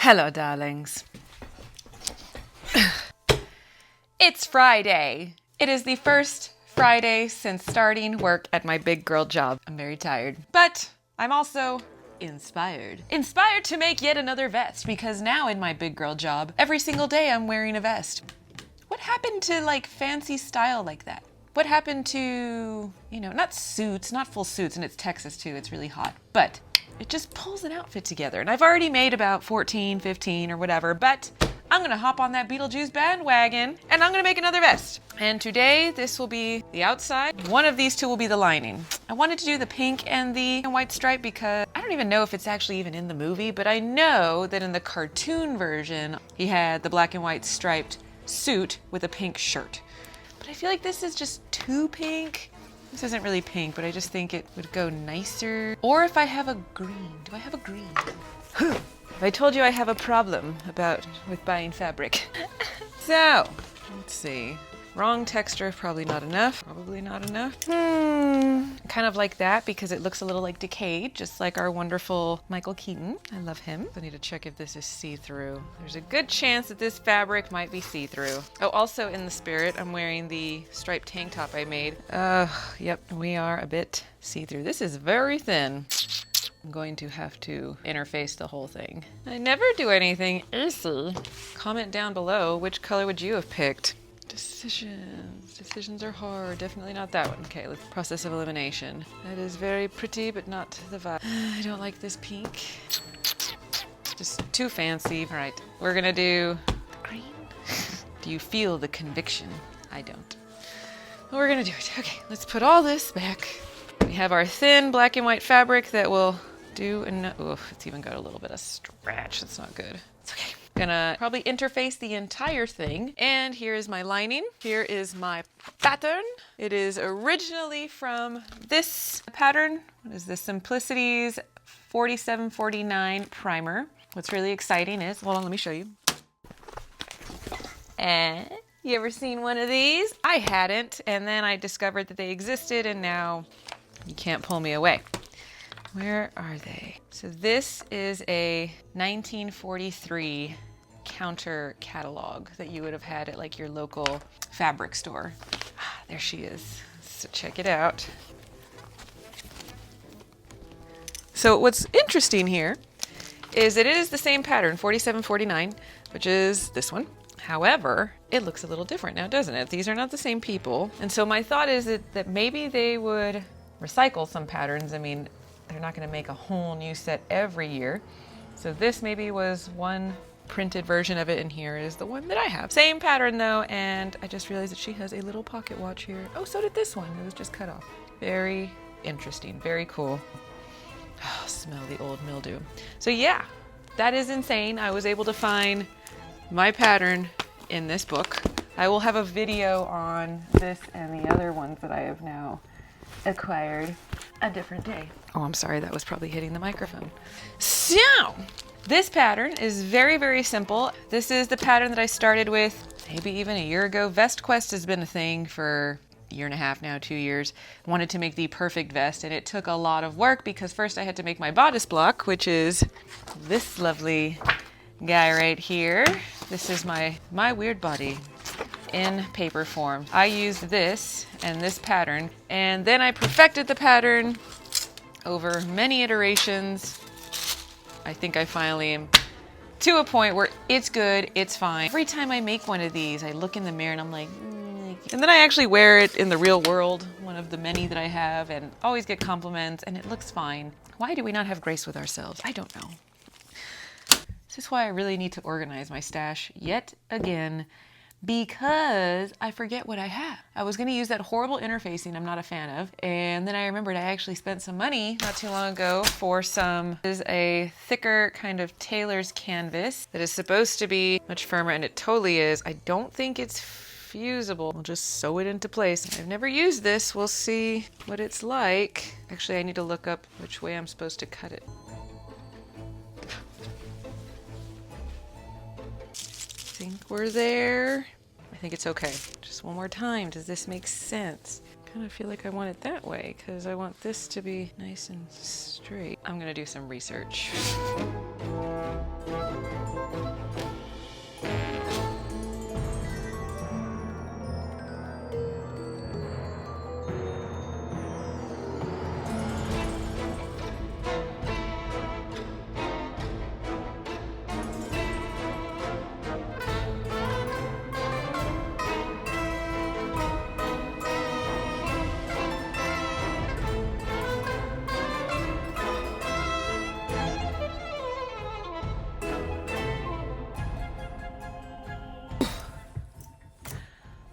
Hello, darlings. It's Friday. It is the first Friday since starting work at my big girl job. I'm very tired, but I'm also inspired. Inspired to make yet another vest, because now in my big girl job, every single day I'm wearing a vest. What happened to like fancy style like that? What happened to, not suits, not full suits, and it's Texas too, it's really hot, but it just pulls an outfit together. And I've already made about 14, 15 or whatever, but I'm gonna hop on that Beetlejuice bandwagon and I'm gonna make another vest. And today this will be the outside. One of these two will be the lining. I wanted to do the pink and the white stripe because I don't even know if it's actually even in the movie, but I know that in the cartoon version, he had the black and white striped suit with a pink shirt. But I feel like this is just too pink. This isn't really pink, but I just think it would go nicer. Or if I have a green. Do I have a green? I told you I have a problem with buying fabric. So, let's see. Wrong texture, probably not enough. Probably not enough. Kind of like that because it looks a little like decayed, just like our wonderful Michael Keaton. I love him. I need to check if this is see-through. There's a good chance that this fabric might be see-through. Oh, also in the spirit, I'm wearing the striped tank top I made. Yep, we are a bit see-through. This is very thin. I'm going to have to interface the whole thing. I never do anything easy. Comment down below, which color would you have picked? Decisions are hard. Definitely not that one. Okay, let's process of elimination. That is very pretty, but not the vibe. I don't like this pink. Just too fancy. All right, we're gonna do green. Do you feel the conviction? I don't. Well, we're gonna do it. Okay, let's put all this back. We have our thin black and white fabric that will do enough. Oof, it's even got a little bit of stretch. That's not good. It's okay. Gonna probably interface the entire thing. And here is my lining. Here is my pattern. It is originally from this pattern. What is this? Simplicity's 4749 primer. What's really exciting is, hold on, let me show you. And you ever seen one of these? I hadn't, and then I discovered that they existed, and now you can't pull me away. Where are they? So this is a 1943 counter catalog that you would have had at like your local fabric store. There she is. So check it out. So what's interesting here is that it is the same pattern, 4749, which is this one. However, it looks a little different now, doesn't it? These are not the same people. And so my thought is that maybe they would recycle some patterns. I mean, they're not going to make a whole new set every year. So this maybe was one printed version of it, and here is the one that I have. Same pattern though, and I just realized that she has a little pocket watch here. Oh, so did this one. It was just cut off. Very interesting. Very cool. Oh, smell the old mildew. So yeah, that is insane. I was able to find my pattern in this book. I will have a video on this and the other ones that I have now acquired a different day. Oh, I'm sorry, that was probably hitting the microphone. So, this pattern is very, very simple. This is the pattern that I started with maybe even a year ago. Vest Quest has been a thing for a year and a half now, 2 years. Wanted to make the perfect vest, and it took a lot of work because first I had to make my bodice block, which is this lovely guy right here. This is my weird body in paper form. I used this and this pattern, and then I perfected the pattern over many iterations. I think I finally am to a point where it's good, it's fine. Every time I make one of these, I look in the mirror and I'm like, and then I actually wear it in the real world, one of the many that I have, and always get compliments, and it looks fine. Why do we not have grace with ourselves? I don't know. This is why I really need to organize my stash yet again, because I forget what I have. I was gonna use that horrible interfacing I'm not a fan of, and then I remembered I actually spent some money not too long ago for some, this is a thicker kind of tailor's canvas that is supposed to be much firmer, and it totally is. I don't think it's fusible. We'll just sew it into place. I've never used this. We'll see what it's like. Actually, I need to look up which way I'm supposed to cut it. I think we're there. I think it's okay. Just one more time. Does this make sense? kind of feel like I want it that way because I want this to be nice and straight. I'm gonna do some research.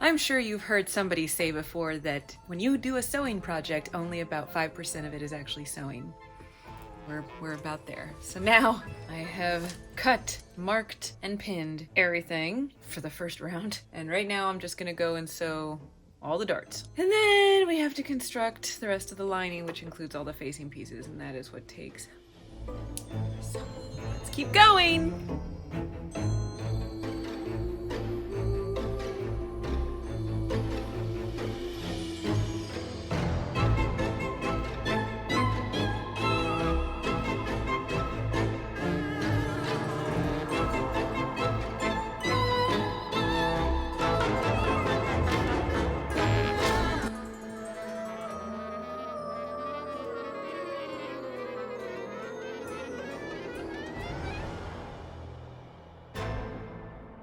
I'm sure you've heard somebody say before that when you do a sewing project, only about 5% of it is actually sewing. We're about there. So now I have cut, marked, and pinned everything for the first round. And right now I'm just gonna go and sew all the darts. And then we have to construct the rest of the lining, which includes all the facing pieces, and that is what takes. So let's keep going.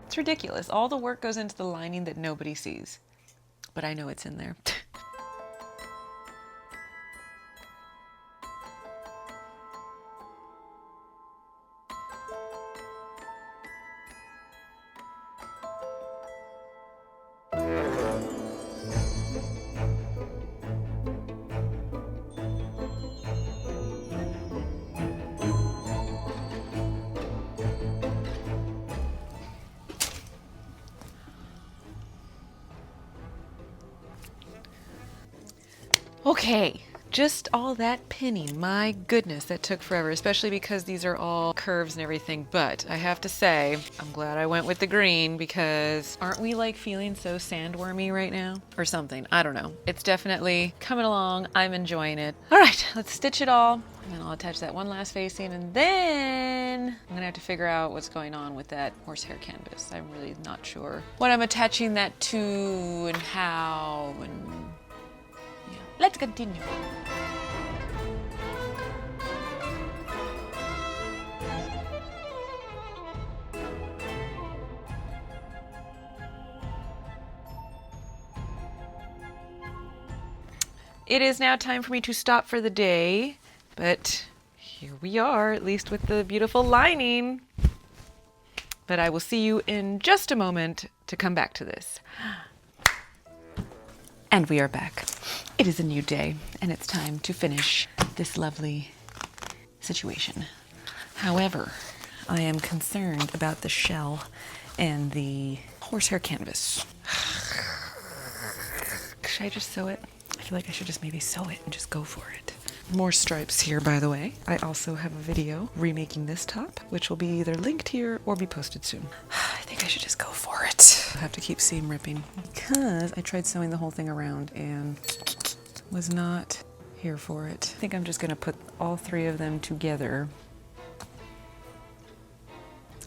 It's ridiculous. All the work goes into the lining that nobody sees. But I know it's in there. Okay, just all that pinning. My goodness, that took forever, especially because these are all curves and everything. But I have to say, I'm glad I went with the green because aren't we like feeling so sandwormy right now? Or something, I don't know. It's definitely coming along. I'm enjoying it. All right, let's stitch it all. And then I'll attach that one last facing, and then I'm gonna have to figure out what's going on with that horsehair canvas. I'm really not sure what I'm attaching that to and how, and yeah. Let's continue. It is now time for me to stop for the day, but here we are, at least with the beautiful lining. But I will see you in just a moment to come back to this. And we are back. It is a new day, and it's time to finish this lovely situation. However, I am concerned about the shell and the horsehair canvas. Should I just sew it? I feel like I should just maybe sew it and just go for it. More stripes here, by the way. I also have a video remaking this top, which will be either linked here or be posted soon. I think I should just go for it. I have to keep seam ripping because I tried sewing the whole thing around and was not here for it. I think I'm just gonna put all three of them together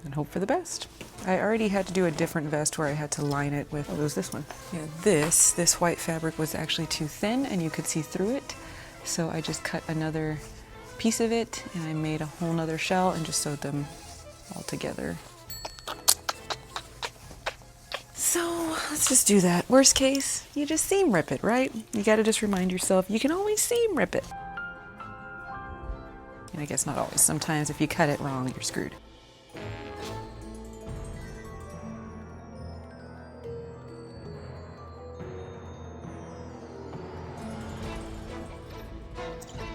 and hope for the best. I already had to do a different vest where I had to line it with, oh, it was this one. Yeah, this white fabric was actually too thin and you could see through it. So I just cut another piece of it and I made a whole nother shell and just sewed them all together. So let's just do that. Worst case, you just seam rip it, right? You gotta just remind yourself you can always seam rip it. And I guess not always. Sometimes if you cut it wrong, you're screwed.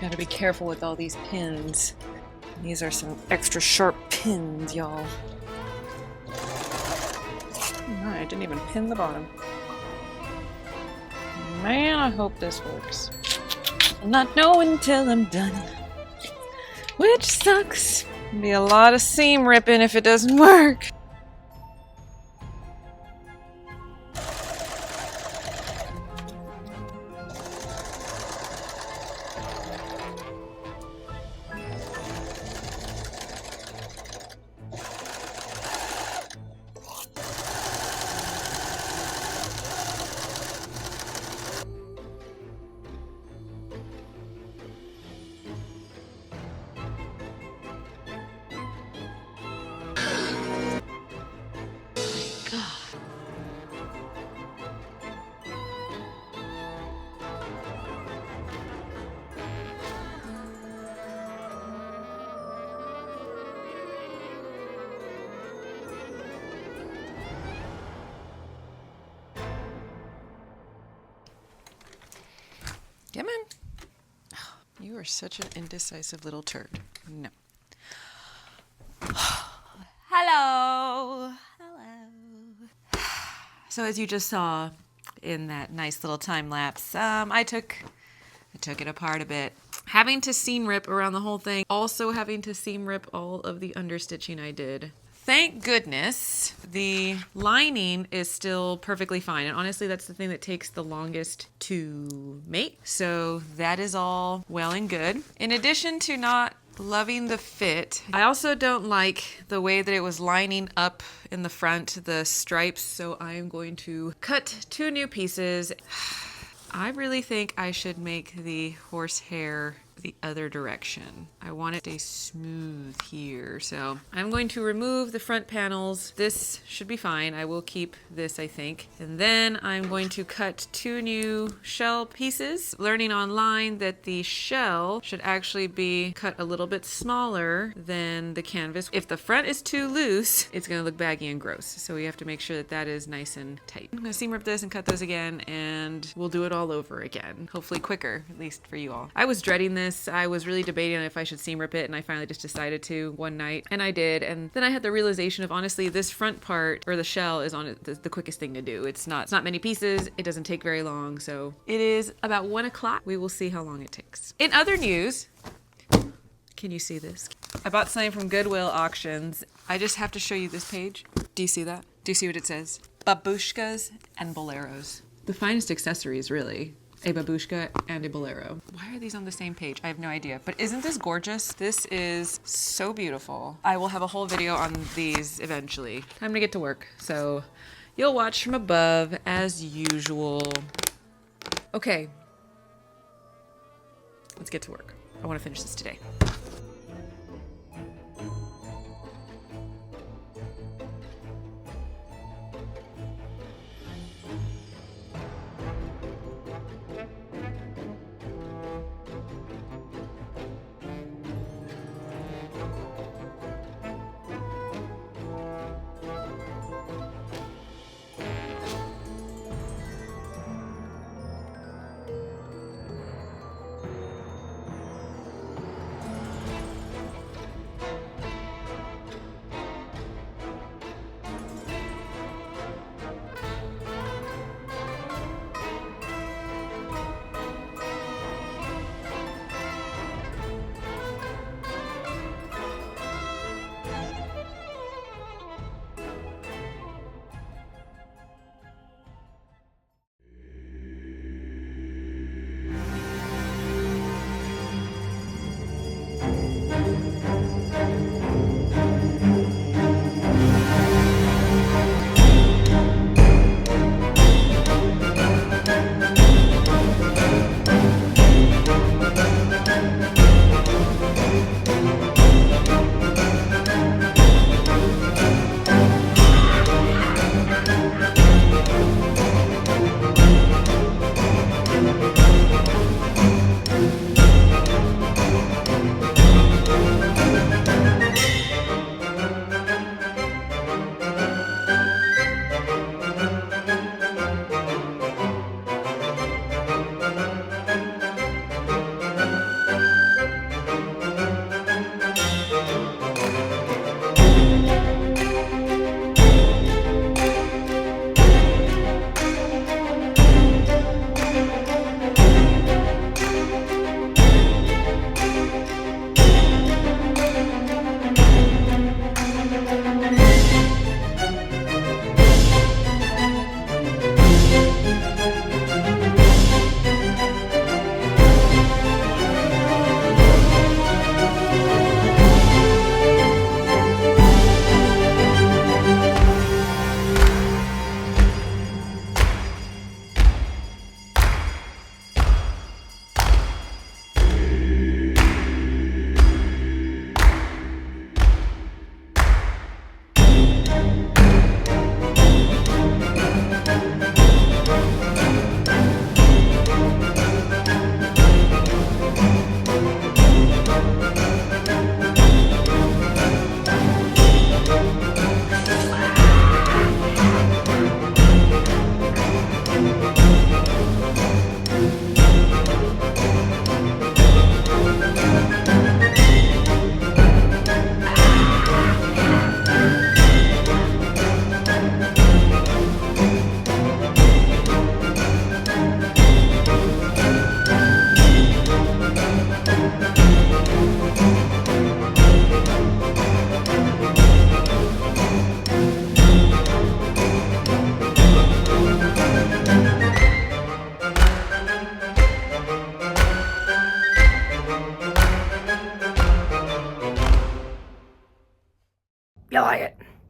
Gotta be careful with all these pins. These are some extra sharp pins, y'all. I didn't even pin the bottom. Man, I hope this works. I'll not know until I'm done. Which sucks. It'll be a lot of seam ripping if it doesn't work. You are such an indecisive little turd. No. Hello. Hello. So as you just saw in that nice little time lapse, I took it apart a bit. Having to seam rip around the whole thing, also having to seam rip all of the understitching I did. Thank goodness the lining is still perfectly fine. And honestly, that's the thing that takes the longest to make. So that is all well and good. In addition to not loving the fit, I also don't like the way that it was lining up in the front, the stripes. So I am going to cut 2 new pieces. I really think I should make the horsehair the other direction. I want it to stay smooth here. So I'm going to remove the front panels. This should be fine. I will keep this, I think. And then I'm going to cut 2 new shell pieces, learning online that the shell should actually be cut a little bit smaller than the canvas. If the front is too loose, it's gonna look baggy and gross. So we have to make sure that that is nice and tight. I'm gonna seam rip this and cut those again, and we'll do it all over again. Hopefully quicker, at least for you all. I was dreading this. I was really debating on if I should seam rip it, and I finally just decided to one night, and I did. And then I had the realization of, honestly, this front part, or the shell, is on the quickest thing to do. It's not many pieces. It doesn't take very long. So it is about 1 o'clock. We will see how long it takes. In other news, can you see this? I bought something from Goodwill auctions. I just have to show you this page. Do you see that? Do you see what it says? Babushkas and boleros. The finest accessories, really. A babushka and a bolero. Why are these on the same page? I have no idea. But isn't this gorgeous? This is so beautiful. I will have a whole video on these eventually. Time to get to work. So you'll watch from above as usual. Okay. Let's get to work. I want to finish this today. You like it?